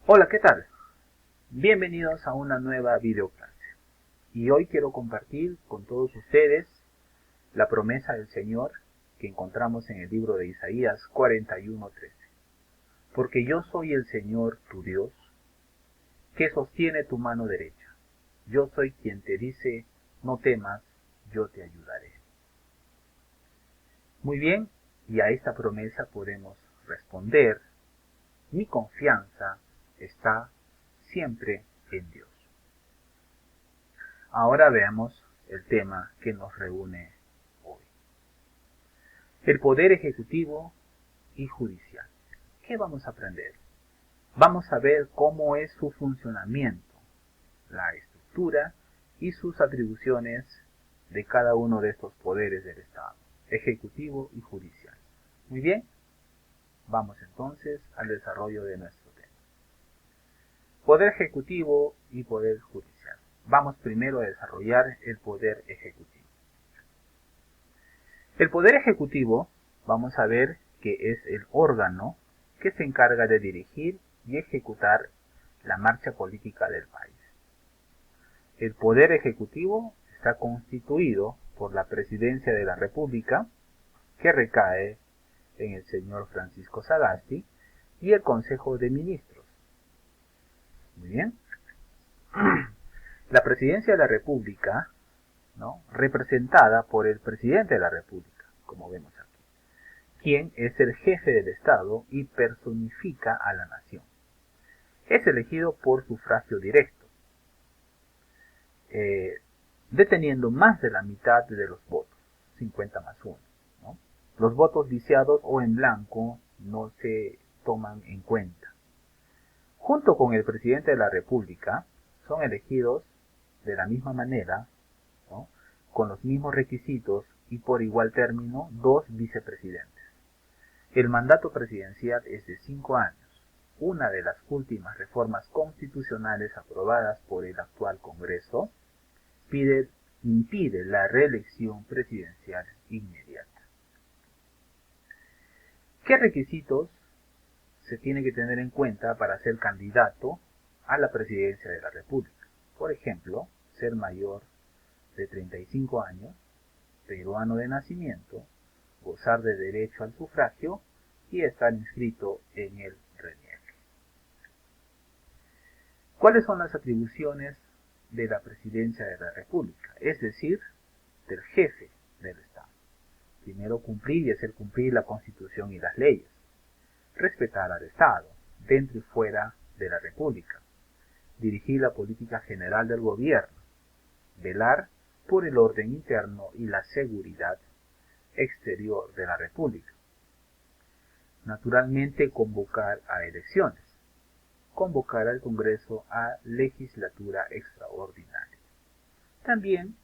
Hola, ¿qué tal? Bienvenidos a una nueva videoclase. Y hoy quiero compartir con todos ustedes la promesa del Señor que encontramos en el libro de Isaías 41:13. Porque yo soy el Señor tu Dios, que sostiene tu mano derecha. Yo soy quien te dice, no temas, yo te ayudaré. Muy bien, y a esta promesa podemos responder, mi confianza está siempre en Dios. Ahora veamos el tema que nos reúne hoy. El poder ejecutivo y judicial. ¿Qué vamos a aprender? Vamos a ver cómo es su funcionamiento, la estructura y sus atribuciones de cada uno de estos poderes del Estado, ejecutivo y judicial. Muy bien, vamos entonces al desarrollo de nuestro tema. Poder ejecutivo y poder judicial. Vamos primero a desarrollar el poder ejecutivo. El poder ejecutivo, vamos a ver que es el órgano que se encarga de dirigir y ejecutar la marcha política del país. El poder ejecutivo está constituido por la Presidencia de la República, que recae en el señor Francisco Sagasti, y el Consejo de Ministros. Muy bien. La Presidencia de la República, ¿no?, representada por el Presidente de la República, como vemos aquí, quien es el jefe del Estado y personifica a la nación. Es elegido por sufragio directo, eh, deteniendo más de la mitad de los votos, 50+1, ¿no? Los votos viciados o en blanco no se toman en cuenta. Junto con el presidente de la República, son elegidos de la misma manera, ¿no?, con los mismos requisitos y por igual término, dos vicepresidentes. El mandato presidencial es de 5 años, una de las últimas reformas constitucionales aprobadas por el actual Congreso impide la reelección presidencial inmediata. ¿Qué requisitos se tiene que tener en cuenta para ser candidato a la presidencia de la República? Por ejemplo, ser mayor de 35 años, peruano de nacimiento, gozar de derecho al sufragio y estar inscrito en el RENIEC. ¿Cuáles son las atribuciones de la presidencia de la República? Es decir, del jefe del Estado. Primero, cumplir y hacer cumplir la Constitución y las leyes. Respetar al Estado, dentro y fuera de la República. Dirigir la política general del gobierno. Velar por el orden interno y la seguridad exterior de la República. Naturalmente, convocar a elecciones. Convocar al Congreso a legislatura extraordinaria. También,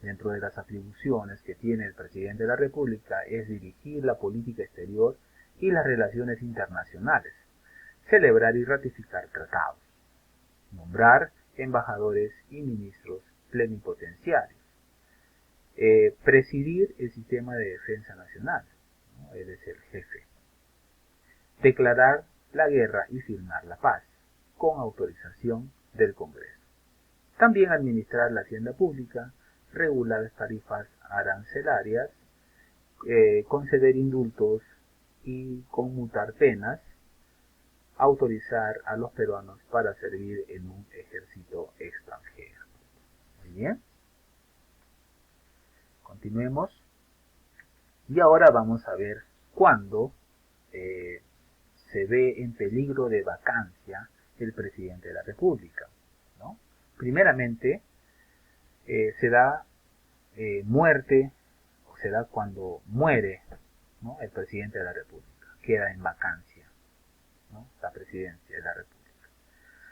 dentro de las atribuciones que tiene el presidente de la República, es dirigir la política exterior y las relaciones internacionales, celebrar y ratificar tratados, nombrar embajadores y ministros plenipotenciarios, presidir el sistema de defensa nacional, ¿no?, él es el jefe, declarar la guerra y firmar la paz, con autorización del Congreso. También administrar la hacienda pública, regular las tarifas arancelarias, conceder indultos y conmutar penas, autorizar a los peruanos para servir en un ejército extranjero. Muy bien. Continuemos. Y ahora vamos a ver cuándo se ve en peligro de vacancia el presidente de la República, ¿no? Primeramente, se da muerte, o se da cuando muere, ¿no?, el presidente de la República. Queda en vacancia, ¿no?, la presidencia de la República.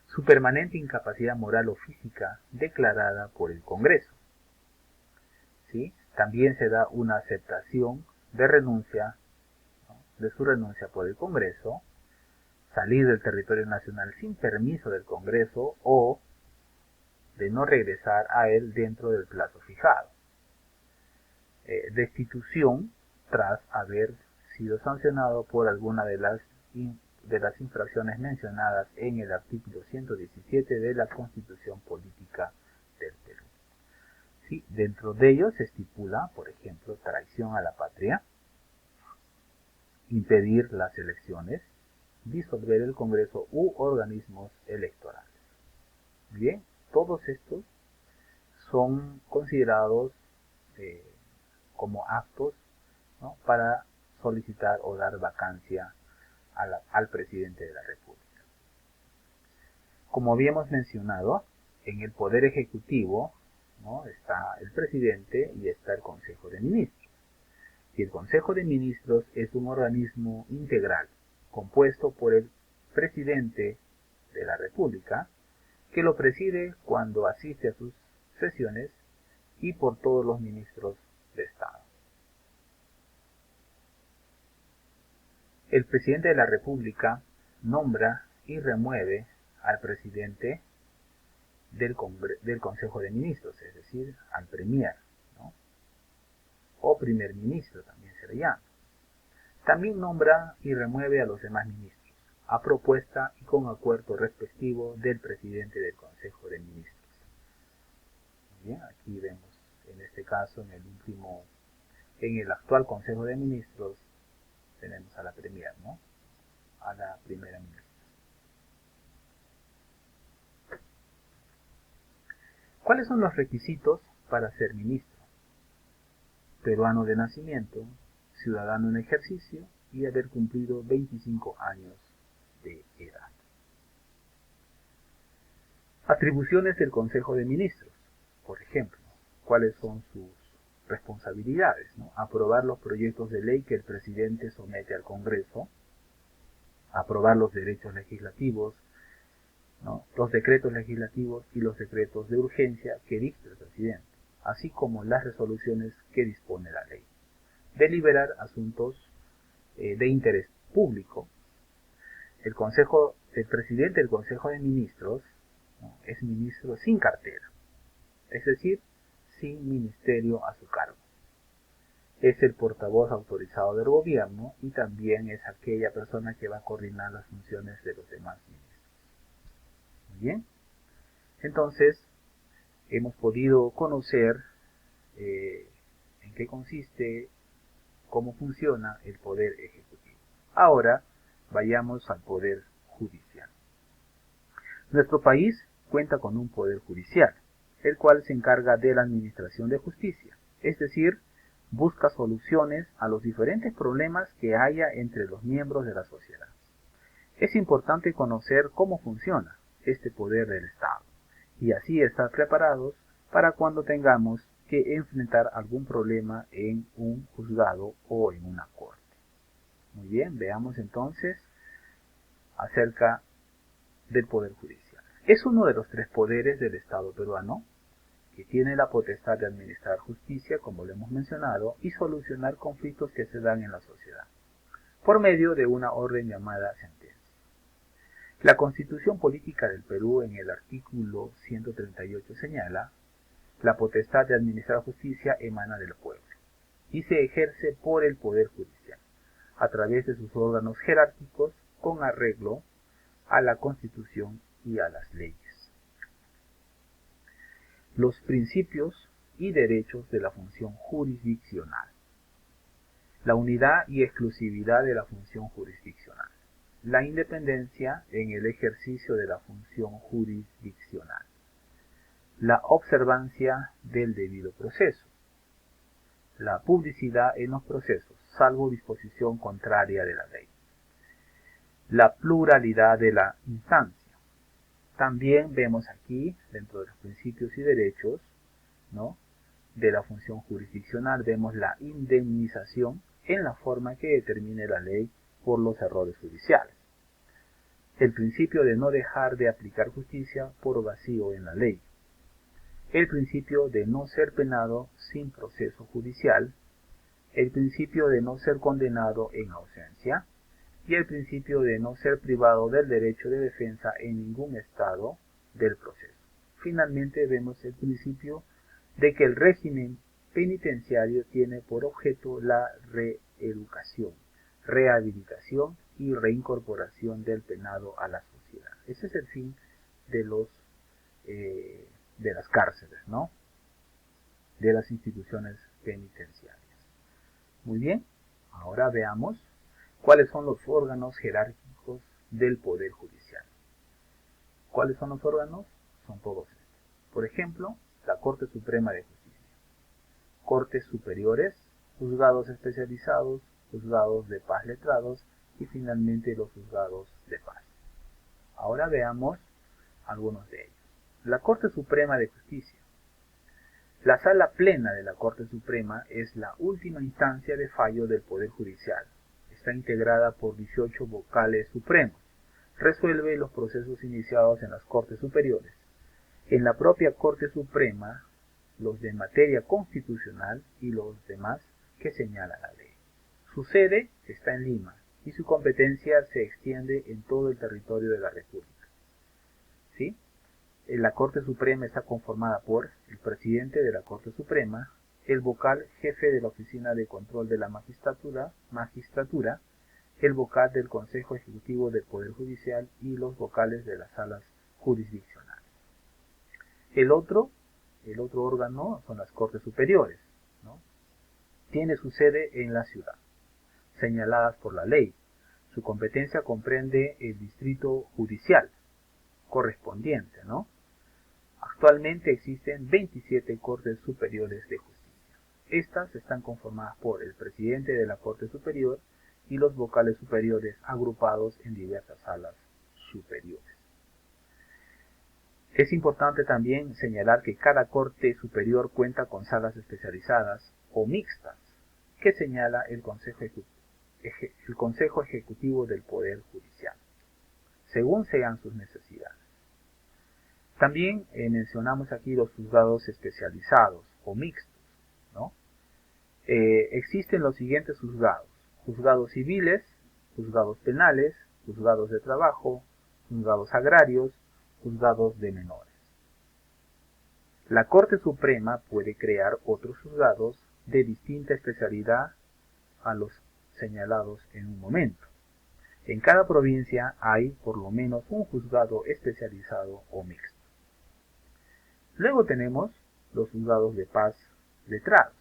Su permanente incapacidad moral o física declarada por el Congreso. ¿Sí? También se da una aceptación de renuncia, ¿no?, de su renuncia por el Congreso, salir del territorio nacional sin permiso del Congreso o de no regresar a él dentro del plazo fijado. Destitución tras haber sido sancionado por alguna de las de las infracciones mencionadas en el artículo 117 de la Constitución Política del Perú. Sí, dentro de ellos se estipula, por ejemplo, traición a la patria, impedir las elecciones, disolver el Congreso u organismos electorales. Bien, todos estos son considerados como actos, ¿no?, para solicitar o dar vacancia al presidente de la República. Como habíamos mencionado, en el Poder Ejecutivo, ¿no?, está el presidente y está el Consejo de Ministros. Y el Consejo de Ministros es un organismo integral, compuesto por el presidente de la República, que lo preside cuando asiste a sus sesiones, y por todos los ministros de Estado. El presidente de la República nombra y remueve al presidente del Consejo de Ministros, es decir, al premier, ¿no?, o primer ministro también se le llama. También nombra y remueve a los demás ministros, a propuesta y con acuerdo respectivo del presidente del Consejo de Ministros. Bien, aquí vemos, en este caso, en el actual Consejo de Ministros, tenemos a la premier, ¿no?, a la primera ministra. ¿Cuáles son los requisitos para ser ministro? Peruano de nacimiento, ciudadano en ejercicio y haber cumplido 25 años de edad. Atribuciones del Consejo de Ministros. Por ejemplo, ¿cuáles son sus responsabilidades, ¿no? Aprobar los proyectos de ley que el presidente somete al Congreso, aprobar los derechos legislativos, ¿no?, los decretos legislativos y los decretos de urgencia que dicta el presidente, así como las resoluciones que dispone la ley. Deliberar asuntos de interés público. El presidente del Consejo de Ministros, ¿no?, es ministro sin cartera, es decir, sin ministerio a su cargo. Es el portavoz autorizado del gobierno y también es aquella persona que va a coordinar las funciones de los demás ministros. Muy bien. Entonces, hemos podido conocer en qué consiste, cómo funciona el Poder Ejecutivo. Ahora, vayamos al Poder Judicial. Nuestro país cuenta con un Poder Judicial, el cual se encarga de la administración de justicia, es decir, busca soluciones a los diferentes problemas que haya entre los miembros de la sociedad. Es importante conocer cómo funciona este poder del Estado y así estar preparados para cuando tengamos que enfrentar algún problema en un juzgado o en una corte. Muy bien, veamos entonces acerca del Poder Judicial. Es uno de los 3 poderes del Estado peruano, que tiene la potestad de administrar justicia, como lo hemos mencionado, y solucionar conflictos que se dan en la sociedad, por medio de una orden llamada sentencia. La Constitución Política del Perú, en el artículo 138, señala: la potestad de administrar justicia emana del pueblo, y se ejerce por el Poder Judicial, a través de sus órganos jerárquicos, con arreglo a la Constitución y a las leyes. Los principios y derechos de la función jurisdiccional. La unidad y exclusividad de la función jurisdiccional. La independencia en el ejercicio de la función jurisdiccional. La observancia del debido proceso. La publicidad en los procesos, salvo disposición contraria de la ley. La pluralidad de la instancia. También vemos aquí, dentro de los principios y derechos, ¿no?, de la función jurisdiccional, vemos la indemnización en la forma que determine la ley por los errores judiciales. El principio de no dejar de aplicar justicia por vacío en la ley. El principio de no ser penado sin proceso judicial. El principio de no ser condenado en ausencia. Y el principio de no ser privado del derecho de defensa en ningún estado del proceso. Finalmente vemos el principio de que el régimen penitenciario tiene por objeto la reeducación, rehabilitación y reincorporación del penado a la sociedad. Ese es el fin de de las cárceles, ¿no? De las instituciones penitenciarias. Muy bien, ahora veamos cuáles son los órganos jerárquicos del Poder Judicial. ¿Cuáles son los órganos? Son todos estos. Por ejemplo, la Corte Suprema de Justicia, Cortes Superiores, juzgados especializados, juzgados de paz letrados y finalmente los juzgados de paz. Ahora veamos algunos de ellos. La Corte Suprema de Justicia. La Sala Plena de la Corte Suprema es la última instancia de fallo del Poder Judicial. Está integrada por 18 vocales supremos. Resuelve los procesos iniciados en las Cortes Superiores. En la propia Corte Suprema, los de materia constitucional y los demás que señala la ley. Su sede está en Lima y su competencia se extiende en todo el territorio de la República. ¿Sí? La Corte Suprema está conformada por el presidente de la Corte Suprema, el vocal jefe de la Oficina de Control de la Magistratura, el vocal del Consejo Ejecutivo del Poder Judicial y los vocales de las salas jurisdiccionales. El otro órgano son las Cortes Superiores, ¿no? Tiene su sede en la ciudad, señaladas por la ley. Su competencia comprende el distrito judicial correspondiente, ¿no? Actualmente existen 27 Cortes Superiores de Justicia. Estas están conformadas por el presidente de la Corte Superior y los vocales superiores agrupados en diversas salas superiores. Es importante también señalar que cada Corte Superior cuenta con salas especializadas o mixtas, que señala el Consejo Ejecutivo del Poder Judicial, según sean sus necesidades. También mencionamos aquí los juzgados especializados o mixtos, ¿no? Existen los siguientes juzgados: juzgados civiles, juzgados penales, juzgados de trabajo, juzgados agrarios, juzgados de menores. La Corte Suprema puede crear otros juzgados de distinta especialidad a los señalados en un momento. En cada provincia hay por lo menos un juzgado especializado o mixto. Luego tenemos los juzgados de paz letrados.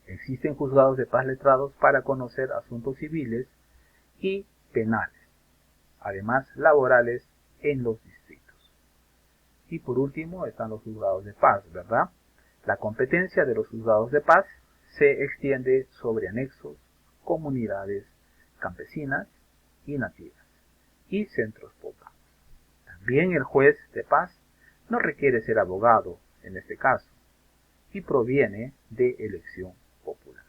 Existen juzgados de paz letrados para conocer asuntos civiles y penales, además laborales en los distritos. Y por último están los juzgados de paz, ¿verdad? La competencia de los juzgados de paz se extiende sobre anexos, comunidades campesinas y nativas y centros poblados. También el juez de paz no requiere ser abogado en este caso y proviene de elección popular.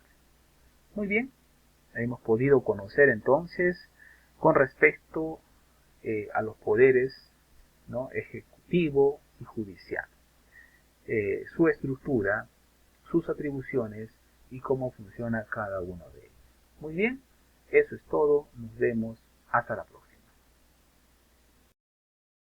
Muy bien, hemos podido conocer entonces con respecto a los poderes, ¿no?, ejecutivo y judicial, su estructura, sus atribuciones y cómo funciona cada uno de ellos. Muy bien, eso es todo, nos vemos hasta la próxima.